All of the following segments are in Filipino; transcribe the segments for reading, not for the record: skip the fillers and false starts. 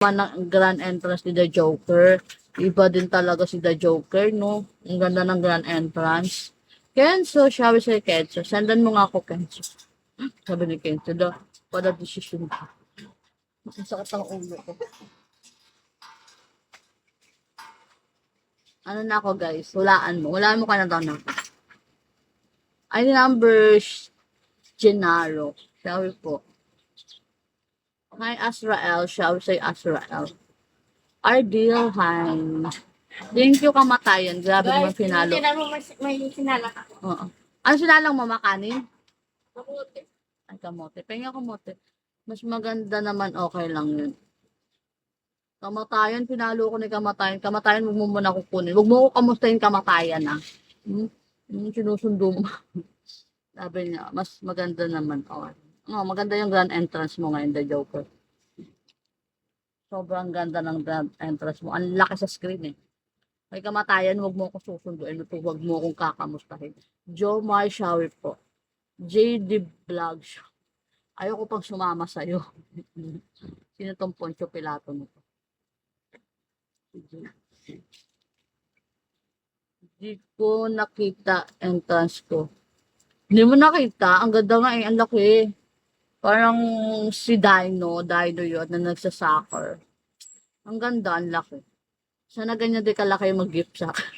man ng grand entrance ni The Joker. Iba din talaga si The Joker, no? Ang ganda ng grand entrance. Kenzo, shall we say Kenzo? Sendan mo nga ako, Kenzo. Sabi ni Kenzo, para decision ko. Ang sakit ang ulo ko. Ano na ako, guys? Hulaan mo. Hulaan mo ka na daw na. Ay, number Gennaro. Shall we po? Hi, Azrael. Shall we say Azrael? Ardil, hi. Thank you, kamatayan. Grabe naman pinalo. May sinala ka. Oo. Ano sinalang mo, makanin? Kamuti. Ay, kamote. Penga kamote. Mas maganda naman, okay lang yun. Kamatayan, pinalo ko ni kamatayan. Kamatayan, huwag mo muna kukunin. Huwag mo ko kamustahin kamatayan, ah. Sinusundo mo. Sabi niya, mas maganda naman. Okay. Maganda yung grand entrance mo ngayon, The Joker. Sobrang ganda ng grand entrance mo. Ang laki sa screen, eh. May kamatayan, huwag mo ko susunduin. Huwag mo kong kakamustahin. Joe Mar Shower po. JD Vlog Show. Ayoko pang sumama sa'yo. Sino tong Poncho Pilato mo? Hindi ko nakita entrance ko. Hindi mo nakita? Ang ganda nga eh. Ang laki. Parang si Dino yun na nagsasoccer. Ang ganda, ang laki. Sana ganyan di kalaki yung mag-gift sa akin.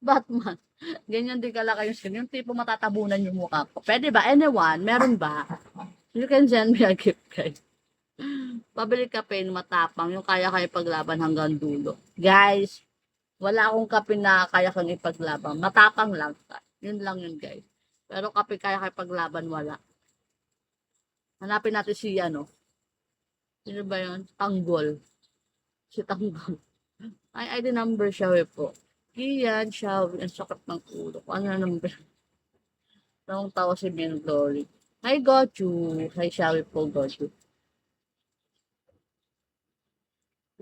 Batman. Ganyan di kalaki yung skin. Yung tipo matatabunan yung mukha ko. Pwede ba? Anyone? Meron ba? You can send me a gift, guys. Pabili ka pen, matapang. Yung kaya ipaglaban hanggang dulo. Guys, wala akong kape na kaya kang ipaglaban. Matapang lang. Yun lang yun, guys. Pero kape kaya ipaglaban, wala. Hanapin natin si ano. Sino ba yun? Tanggol. Si Tanggol. Ay, ID number siya po. Kian siya. Ang sakit ng ulo. Ano na number? Tawang tawa si Ben Glory. Hi, got you. Hi, Shawi po, got you.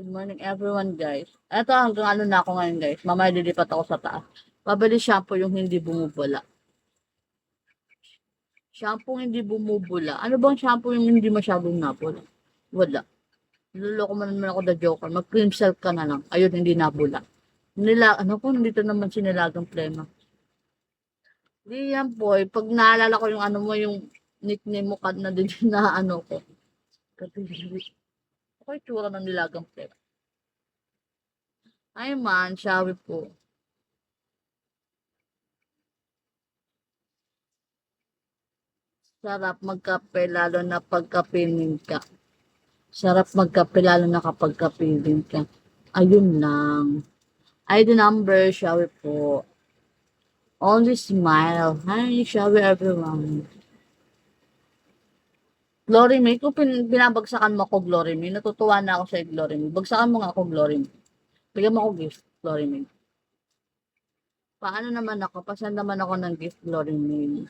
Good morning, everyone, guys. Eto, hanggang ano na ako ngayon, guys. Mamaya lilipat ako sa taas. Pabili shampoo yung hindi bumubula. Shampoo hindi bumubula. Ano bang shampoo yung hindi masyadong nabula? Wala. Niloloko mo naman ako, The Joker. Mag-cream silk ka na lang. Ayun, hindi nabula. Ano po, nandito naman sinilagang plema. Di yan po, pag naalala ko yung ano mo, yung nickname mo na din na ano ko. Ako yung tsura ng nilagang plema. Ay man, shawi po. Sarap magkape, lalo na pagkapiling ka. Sarap magkape, lalo na kapag kapiling ka. Ayun lang. ID number, shawi po. Only smile. Hi, shawi everyone. Glory May, kung binabagsakan mo ako, Glory May, natutuwa na ako sa Glory May. Bagsakan mo nga ako, Glory May. Bigyan mo ako gift, Glory May. Paano naman ako? Pasend naman ako ng gift, Glory May.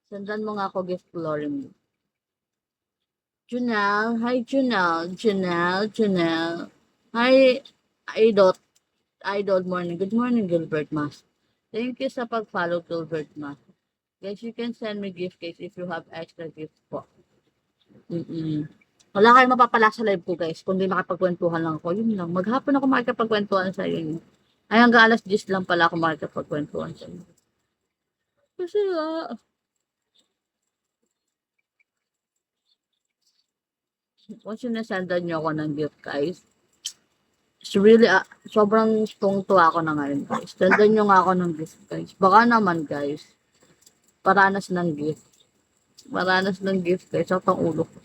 Sendan mo nga ako gift, Glory May. Junel, hi Junel. Junel. Hi, Idol morning. Good morning, Gilbert Mas. Thank you sa pag-follow, Gilbert Mas. Guys, you can send me gift case if you have extra gift po. Wala kayong mapapala sa live ko, guys. Kundi makapagkwentuhan lang ako. Yun lang. Maghapon ako makikipagkwentuhan sa inyo. Ay, hanggang alas 10 lang pala ako makikipagkwentuhan sa inyo. Kasi once sinasendan nyo ako ng gift, guys, it's really, sobrang tungtuwa ako na ngayon, guys. Sendan nyo nga ako ng gift, guys. Baka naman, guys, paranas ng gift. Paranas ng gift, guys. Sa pang ulo ko.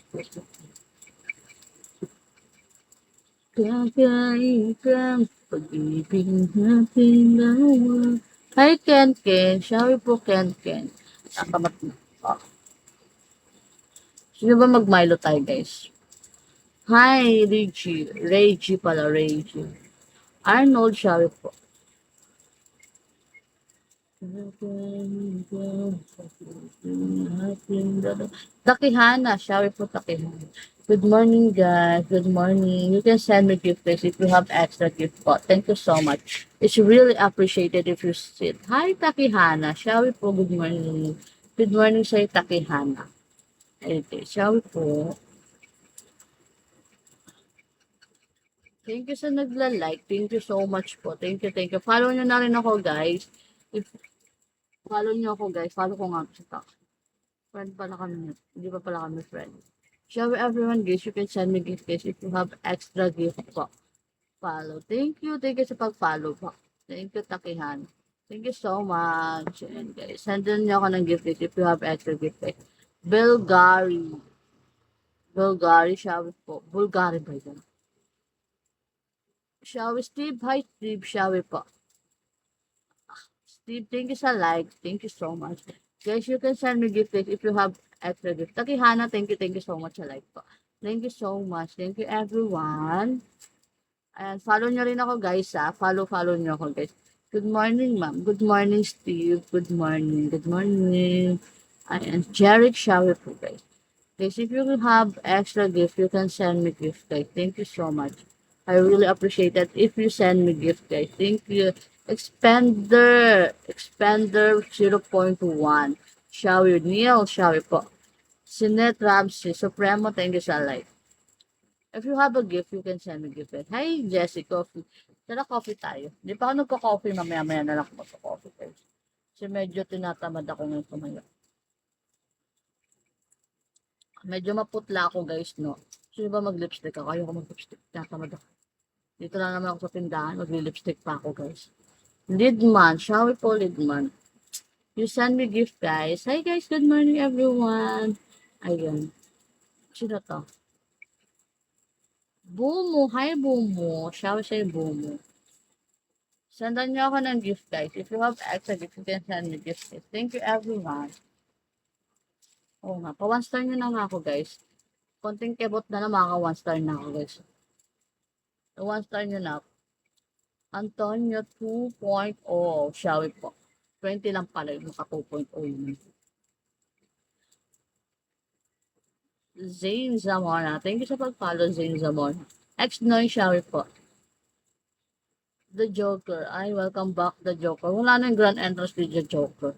Kakaikang pag-ibig natin dalawa. Hi, Ken. Shall we po, Ken? Nakamat na. Oh. Sino ba mag-Milo tayo, guys? Hi, Reggie pala, Reggie. Arnold, shall we po? Takihana, shall we po, Takihana? Good morning, guys. Good morning. You can send me gift please if you have extra gift po. Thank you so much. It's really appreciated if you sit. Hi, Takihana. Shall we po? Good morning. Good morning sa'yo, Takihana. Okay, shall we po? Thank you sa nagla-like. Thank you so much po. Thank you, thank you. Follow nyo na rin ako, guys. If follow nyo ako, guys. Follow ko nga sa tak. Friend pala kami. Hindi pa pala kami friend. Shall we everyone gift? You can send me gift guys if you have extra gift po. Follow. Thank you. Thank you sa pag-follow po. Thank you, Takihan. Thank you so much. And guys, send nyo ako ng gift guys if you have extra gift guys. Bulgari. Bulgari, shall we po? Bulgari ba yun? Shall we, Steve? Hi, Steve. Shall we po? Steve, thank you sa like. Thank you so much. Guys, you can send me gift guys if you have extra gift. Takihana, thank you so much sa like po. Thank you so much. Thank you everyone. And follow nyo rin ako guys ha. Follow nyo ako guys. Good morning ma'am. Good morning Steve. Good morning. Good morning. And Jeric shower po guys. Guys, if you have extra gift, you can send me gift guys. Thank you so much. I really appreciate that if you send me gift guys. Thank you. Expander 0.1. Shower Neil, shower po. Sinet Ramsey, Supremo, thank you sa like. If you have a gift, you can send me gift. Hi, Jessie, coffee. Tara, coffee tayo. Di pa ako nagko-coffee, mamaya-maya na lang ako magko-coffee guys. Kasi medyo tinatamad ako ngayon tumayo. Medyo maputla ako guys, no? Sino ba mag-lipstick ako? Ayoko mag-lipstick. Tinatamad ako. Dito lang naman ako sa tindahan. Mag-lipstick pa ako guys. Lidman, shall we po Lidman? You send me gift guys. Hi guys, good morning everyone. Ayun. Sino to? Bumo, hi Bumo. Shall we say Bumo? Sendan niyo ako ng gift guys. If you have extra gift, you can send me gift guys. Thank you everyone. Oo nga, pa 1 star nyo na nga ako guys. Konting kebot na lang maka 1 star na ako guys. 1 star nyo na. Antonio 2.0. Shall we po? 20 lang pala yung maka 2.0 yun. Zane Zamora. Thank you sa pag-follow, Zane Zamora. X9, shall we po? The Joker. Ay, welcome back, The Joker. Wala na yung grand entrance ni The Joker.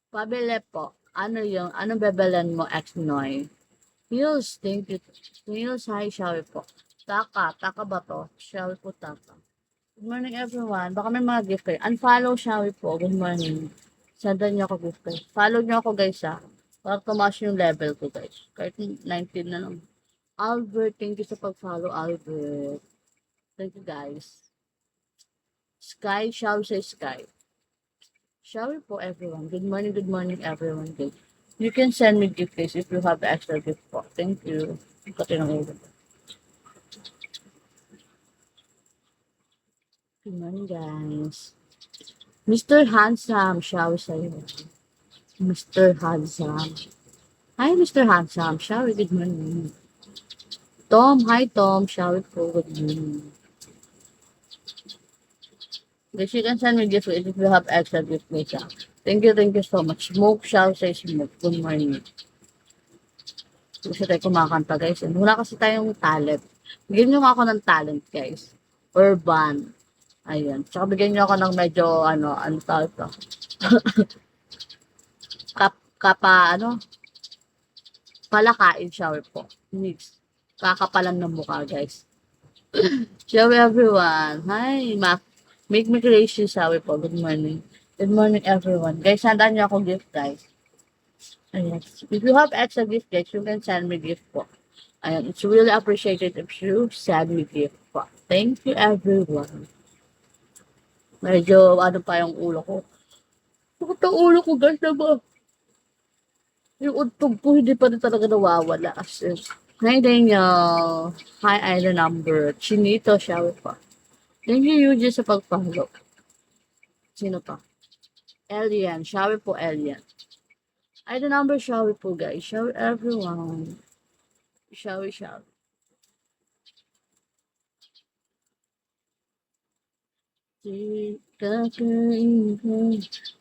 Pabili po. Ano yung, anong bebelen mo, X9? Heels, thank you. Heels, hi, shall we po? Taka ba to? Shall we po, Taka? Good morning, everyone. Baka may mga gift kayo. Unfollow, shall we po? Good morning. Sendan niyo ako gift kayo. Follow niyo ako, guys, ha? Para tumaas yung level ko, guys. Kahit 19 na lang. Albert, thank you sa pag-follow, Albert. Thank you, guys. Sky, shall we say Sky? Shall we po, everyone? Good morning, everyone. Guys. You can send me gift, guys, if you have extra gift po. Thank you. Good morning, guys. Mr. Handsome, shall we say? Mr. Handsome. Hi, Mr. Handsome. Shall we? Good morning. Tom, hi, Tom. Shall we po? Good morning. Guys, you can send me gift if you have extra gift, guys. Thank you so much. Smoke, shall we say smoke? Good morning. Kasi tayo kumakanta, guys. Wala kasi tayong talent. Bigyan nyo ako ng talent, guys. Urban. Ayan. Tsaka bigyan nyo ako ng medyo, ano tawag to? Palakain shower po. Mix. Kakapalan ng mukha, guys. Shower everyone. Hi, make me gracious shower po. Good morning. Good morning, everyone. Guys, sandaan nyo ako gift, guys. Ayan. If you have extra gift, guys, you can send me gift po. Ayan. It's really appreciated if you send me gift po. Thank you, everyone. Medyo, ano pa yung ulo ko. Bakit ang ulo ko, guys, na ba? Yung untog ko, hindi pa rin talaga nawawala. Hi, Daniel. Hi, Island number. Chinito, shower pa. Thank you, Yuji, sa pag-follow. Sino pa? Alien. Shower po, Alien. Island number, shower po, guys. Shower everyone. Shower.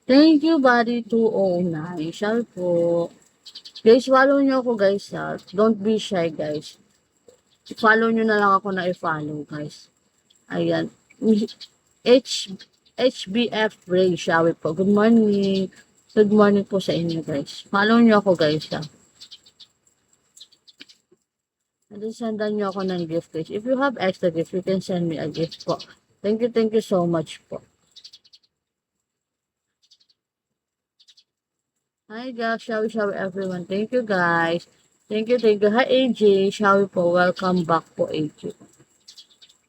Thank you, buddy 209. Shower po. Guys, follow nyo ako, guys, ha. Don't be shy, guys. I-follow nyo na lang ako na i-follow, guys. Ayan. HBF Ray, shall we po? Good morning. Good morning po sa inyo, guys. Follow nyo ako, guys, ha. And then sendan niyo ako ng gift guys. If you have extra gift, you can send me a gift po. Thank you so much po. Hi guys, shall we everyone. Thank you guys. Thank you. Hi AJ, shall we po. Welcome back po AJ.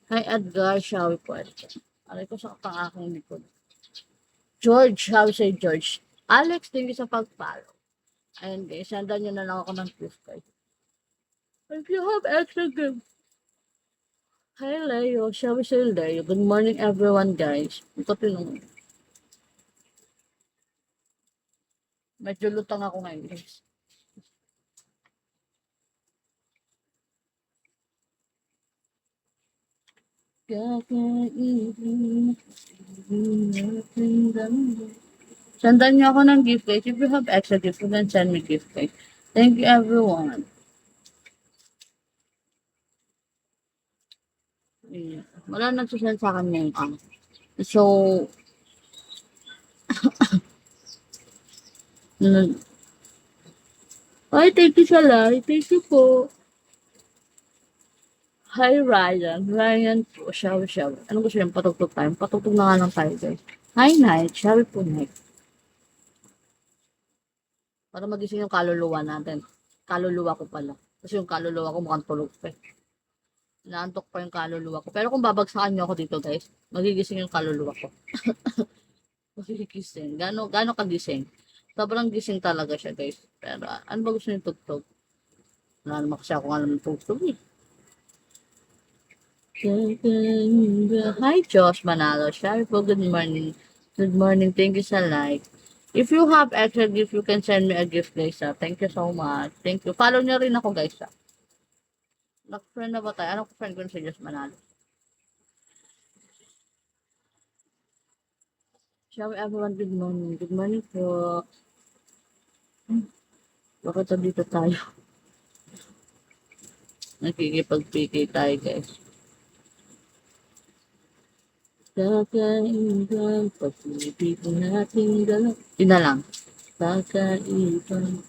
Hi Edgar, shall we po. Aray ko sa pang aking likod. George, how say George? Alex, thank you sa pag-follow. Ayun guys, sendan niyo na lang ako ng gift guys. If you have extra gift. Hi Leo, shall we say Leo? Good morning everyone guys. Ito tinong. Medyo lutang ako ngayon guys. Sendan niyo ako ng gift guys. If you have extra gift, you can send me gift guys. Thank you everyone. Yeah. Wala nagsasend sa akin ngayon. So, ay, thank you sa live. Thank you po. Hi Ryan. Ryan po. Shall we? Ano gusto niyo? Patugtog tayo. Patugtog na nga lang tayo guys. Hi Night. Shall we po Night? Para magising yung kaluluwa natin. Kaluluwa ko pala. Kasi yung kaluluwa ko mukhang tulog pa. Naantok pa yung kaluluwa ko. Pero kung babagsakan niyo ako dito guys, magigising yung kaluluwa ko. Magigising. Gano kagising? Sobrang gising talaga siya guys. Pero ano ba gusto niyo tugtog? Wala naman kasi ako alam ng tugtog eh. Hi Josh Manalo. Shari po, good morning. Good morning. Thank you sa like. If you have extra gift, you can send me a gift guys. Thank you so much. Thank you. Follow niyo rin ako guys. Nag-friend na ba tayo? Anong friend ko si Josh Manalo? Shall we everyone, good morning. Good morning po. Bakit dito tayo? Nakikipag-PK tayo guys. Kakaiban, pag-ibig natin dalawa. Yun na lang. Kakaiban.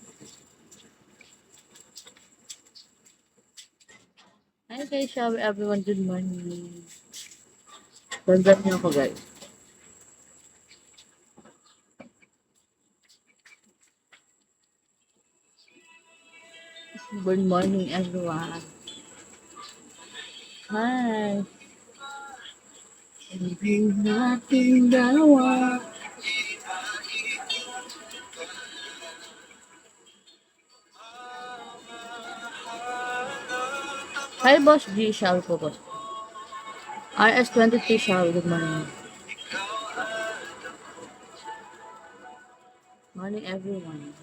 Hi guys, shall we everyone, good morning. Tandaan niyo ako guys. Good morning everyone. Hi. Ibig natin dalawa. Hi Boss G, shall po boss. RS23 shall, good morning. Morning everyone.